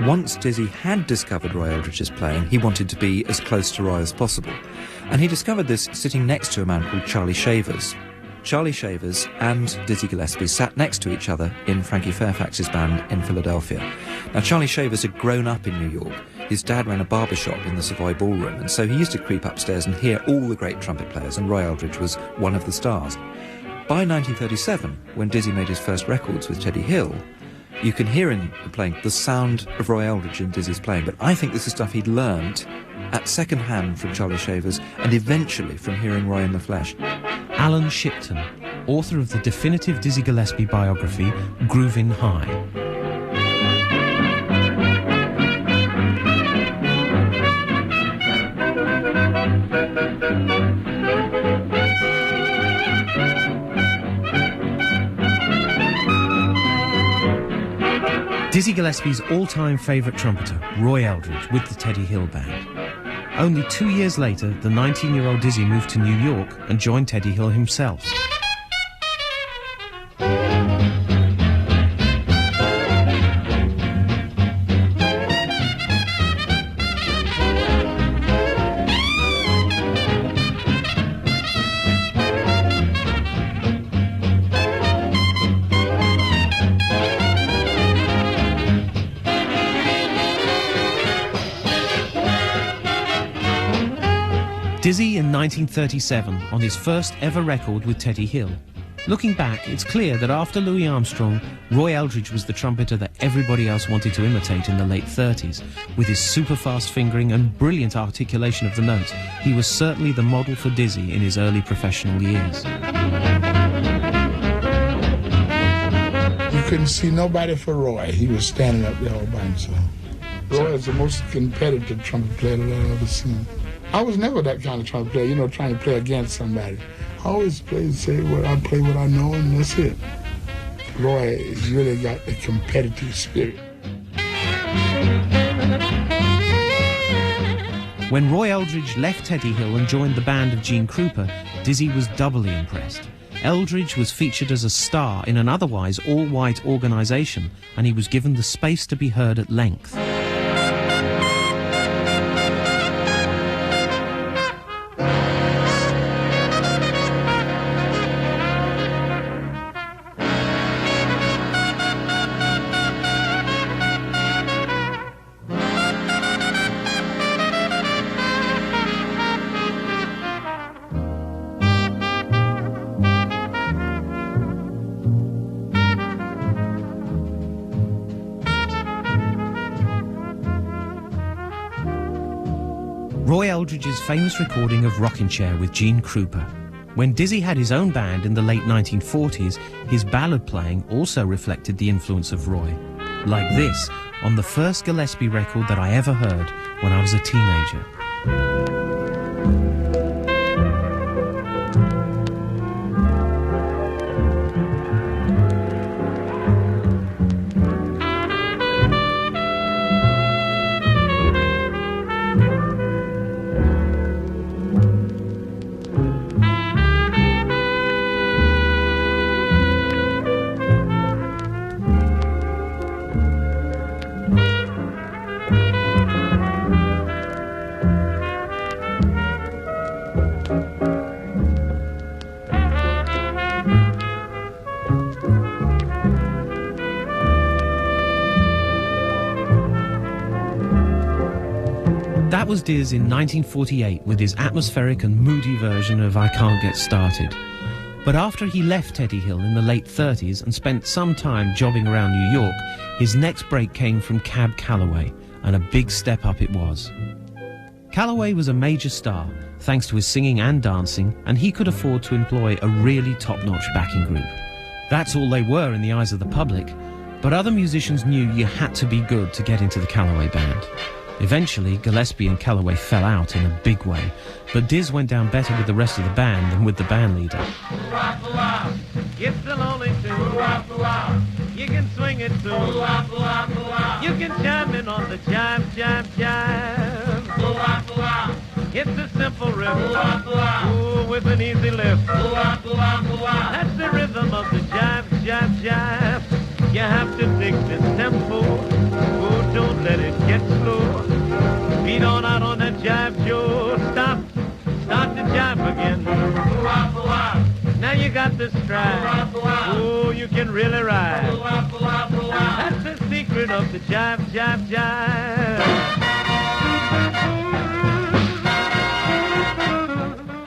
once Dizzy had discovered Roy Eldridge's playing, he wanted to be as close to Roy as possible. And he discovered this sitting next to a man called Charlie Shavers. Charlie Shavers and Dizzy Gillespie sat next to each other in Frankie Fairfax's band in Philadelphia. Now, Charlie Shavers had grown up in New York. His dad ran a barbershop in the Savoy Ballroom, and so he used to creep upstairs and hear all the great trumpet players, and Roy Eldridge was one of the stars. By 1937, when Dizzy made his first records with Teddy Hill, you can hear him playing the sound of Roy Eldridge in Dizzy's playing, but I think this is stuff he'd learned at second hand from Charlie Shavers and eventually from hearing Roy in the flesh. Alan Shipton, author of the definitive Dizzy Gillespie biography, Groovin' High. Dizzy Gillespie's all-time favourite trumpeter, Roy Eldridge, with the Teddy Hill Band. Only 2 years later, the 19-year-old Dizzy moved to New York and joined Teddy Hill himself. Dizzy in 1937 on his first ever record with Teddy Hill. Looking back, it's clear that after Louis Armstrong, Roy Eldridge was the trumpeter that everybody else wanted to imitate in the late 30s. With his super-fast fingering and brilliant articulation of the notes, he was certainly the model for Dizzy in his early professional years. You couldn't see nobody for Roy. He was standing up there all by himself. Roy is the most competitive trumpet player that I've ever seen. I was never that kind of trumpet player, you know, trying to play against somebody. I always play, say what I play, what I know, and that's it. Roy has really got a competitive spirit. When Roy Eldridge left Teddy Hill and joined the band of Gene Krupa, Dizzy was doubly impressed. Eldridge was featured as a star in an otherwise all-white organisation, and he was given the space to be heard at length. Roy Eldridge's famous recording of Rockin' Chair with Gene Krupa. When Dizzy had his own band in the late 1940s, his ballad playing also reflected the influence of Roy. Like this, on the first Gillespie record that I ever heard when I was a teenager. That was Diz in 1948 with his atmospheric and moody version of I Can't Get Started. But after he left Teddy Hill in the late 30s and spent some time jobbing around New York, his next break came from Cab Callaway, and a big step up it was. Callaway was a major star, thanks to his singing and dancing, and he could afford to employ a really top-notch backing group. That's all they were in the eyes of the public, but other musicians knew you had to be good to get into the Callaway band. Eventually, Gillespie and Callaway fell out in a big way, but Diz went down better with the rest of the band than with the band leader. It's the lonely tune. You can swing it too. You can chime in on the jive, jive, jive. It's a simple riff, ooh, with an easy lift. That's the rhythm of the jive, jive, jive. You have to dig this tempo. Ooh, don't don't let it get slow. Beat on out on that jive, Joe. Start the jive again. Now you got the stride. Oh, you can really ride. That's the secret of the jive, jive, jive.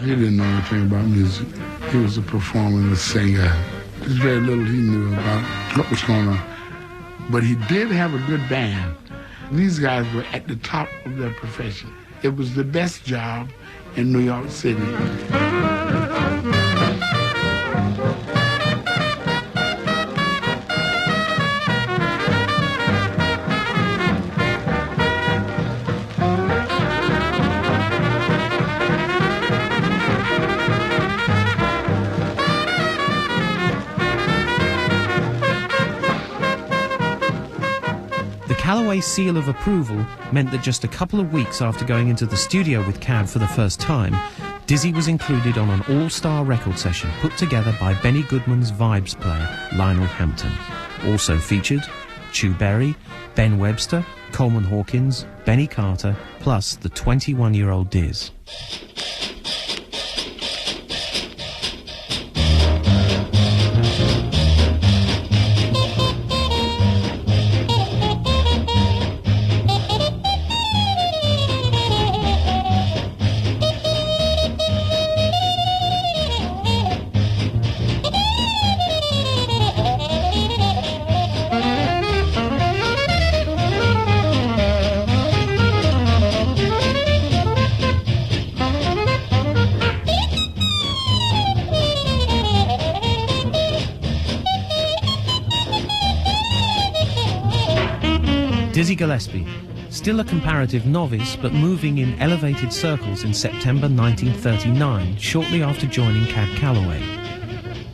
He didn't know anything about music. He was a performer and a singer. There's very little he knew about what was going on. But he did have a good band. These guys were at the top of their profession. It was the best job in New York City. The Callaway seal of approval meant that just a couple of weeks after going into the studio with Cab for the first time, Dizzy was included on an all-star record session put together by Benny Goodman's Vibes player, Lionel Hampton. Also featured Chu Berry, Ben Webster, Coleman Hawkins, Benny Carter, plus the 21-year-old Diz. Dizzy Gillespie, still a comparative novice but moving in elevated circles in September 1939, shortly after joining Cab Callaway.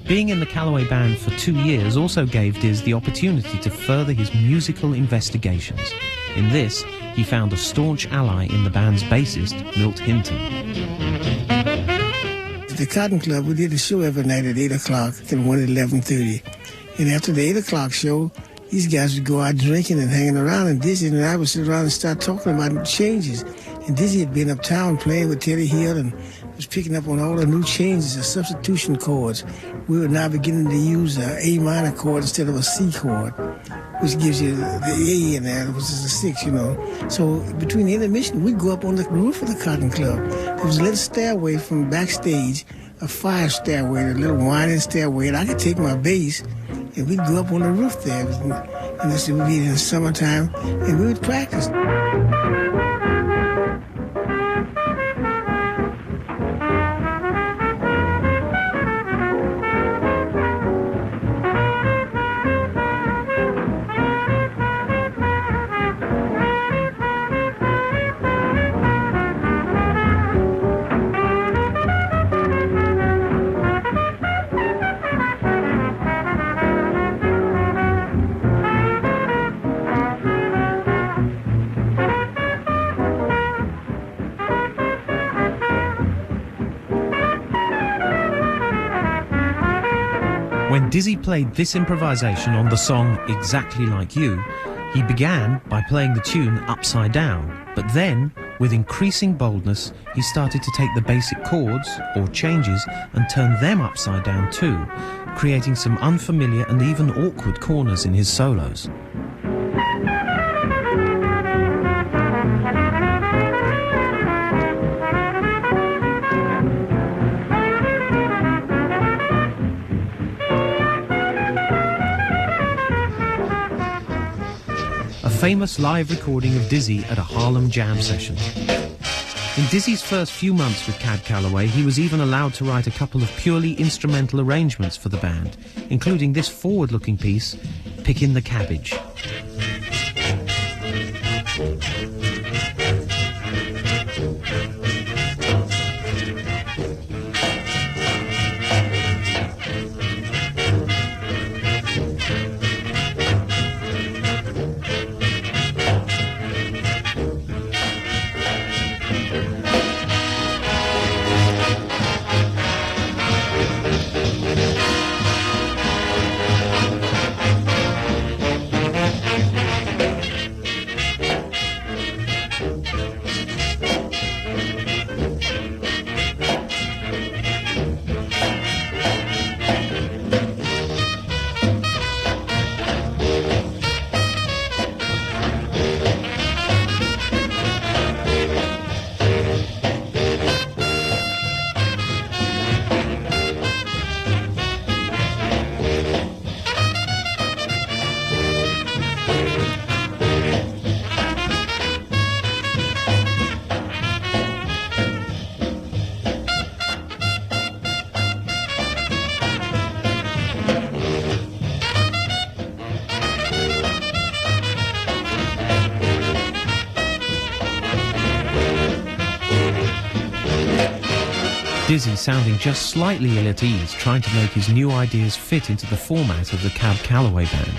Being in the Callaway band for 2 years also gave Diz the opportunity to further his musical investigations. In this, he found a staunch ally in the band's bassist, Milt Hinton. At the Cotton Club, we did a show every night at 8 o'clock and 1 at 11:30. And after the 8 o'clock show, these guys would go out drinking and hanging around, and Dizzy and I would sit around and start talking about changes. And Dizzy had been uptown playing with Teddy Hill and was picking up on all the new changes, the substitution chords. We were now beginning to use an A minor chord instead of a C chord, which gives you the A in there, which is a 6, you know. So between the intermission, we'd go up on the roof of the Cotton Club. There was a little stairway from backstage, a fire stairway, a little winding stairway, and I could take my bass, and we'd go up on the roof there. And this would be in the summertime, and we would practice. When Dizzy played this improvisation on the song Exactly Like You, he began by playing the tune upside down, but then, with increasing boldness, he started to take the basic chords, or changes, and turn them upside down too, creating some unfamiliar and even awkward corners in his solos. Famous live recording of Dizzy at a Harlem jam session. In Dizzy's first few months with Cab Callaway, he was even allowed to write a couple of purely instrumental arrangements for the band, including this forward-looking piece, Pickin' the Cabbage. Dizzy sounding just slightly ill at ease, trying to make his new ideas fit into the format of the Cab Callaway band.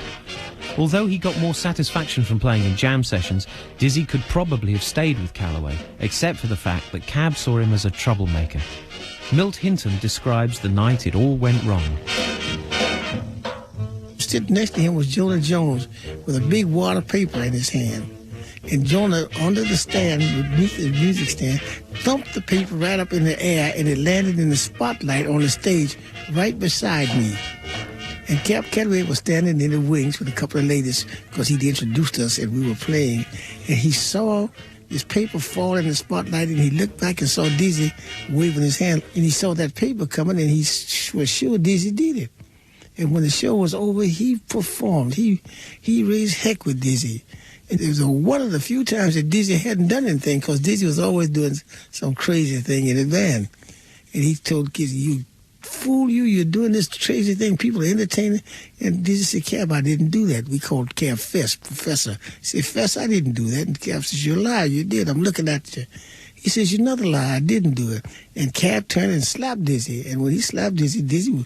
Although he got more satisfaction from playing in jam sessions, Dizzy could probably have stayed with Callaway, except for the fact that Cab saw him as a troublemaker. Milt Hinton describes the night it all went wrong. Sitting next to him was Jonah Jones with a big wad of paper in his hand. And Jonah, under the stand, beneath the music stand, thumped the paper right up in the air, and it landed in the spotlight on the stage right beside me. And Cab Callaway was standing in the wings with a couple of ladies because he'd introduced us and we were playing. And he saw this paper fall in the spotlight, and he looked back and saw Dizzy waving his hand. And he saw that paper coming, and he was sure Dizzy did it. And when the show was over, he performed. He raised heck with Dizzy. And it was one of the few times that Dizzy hadn't done anything, because Dizzy was always doing some crazy thing in the band. And he told kids, "You fool, you're doing this crazy thing. People are entertaining." And Dizzy said, "Cab, I didn't do that." We called Cab Fess, Professor. He said, "Fess, I didn't do that." And Cab says, "You're a liar, you did. I'm looking at you." He says, "You're another liar, I didn't do it." And Cab turned and slapped Dizzy. And when he slapped Dizzy, Dizzy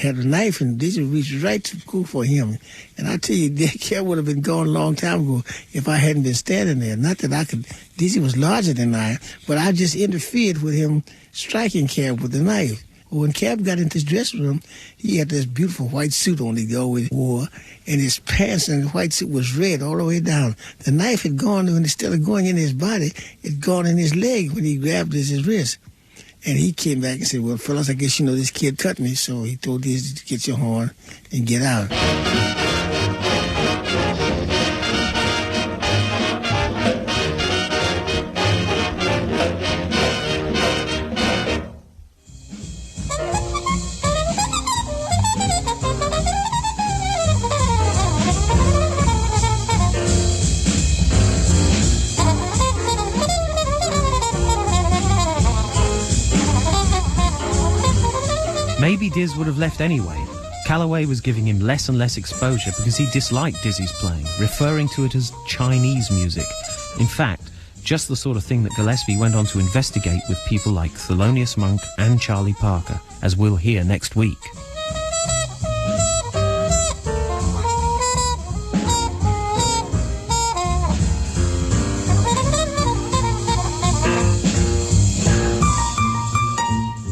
had a knife, and Dizzy reached right to go for him. And I tell you, Cab would have been gone a long time ago if I hadn't been standing there. Not that I could, Dizzy was larger than I, but I just interfered with him striking Cab with the knife. When Cab got into his dressing room, he had this beautiful white suit on he always wore, and his pants and the white suit was red all the way down. The knife had gone, and instead of going in his body, it gone in his leg when he grabbed his wrist. And he came back and said, "Well, fellas, I guess you know this kid cut me." So he told Dizzy to get your horn and get out. Maybe Diz would have left anyway. Callaway was giving him less and less exposure because he disliked Dizzy's playing, referring to it as Chinese music. In fact, just the sort of thing that Gillespie went on to investigate with people like Thelonious Monk and Charlie Parker, as we'll hear next week.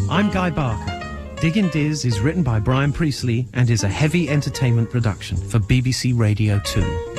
I'm Guy Barker. Diggin' Diz is written by Brian Priestley and is a heavy entertainment production for BBC Radio 2.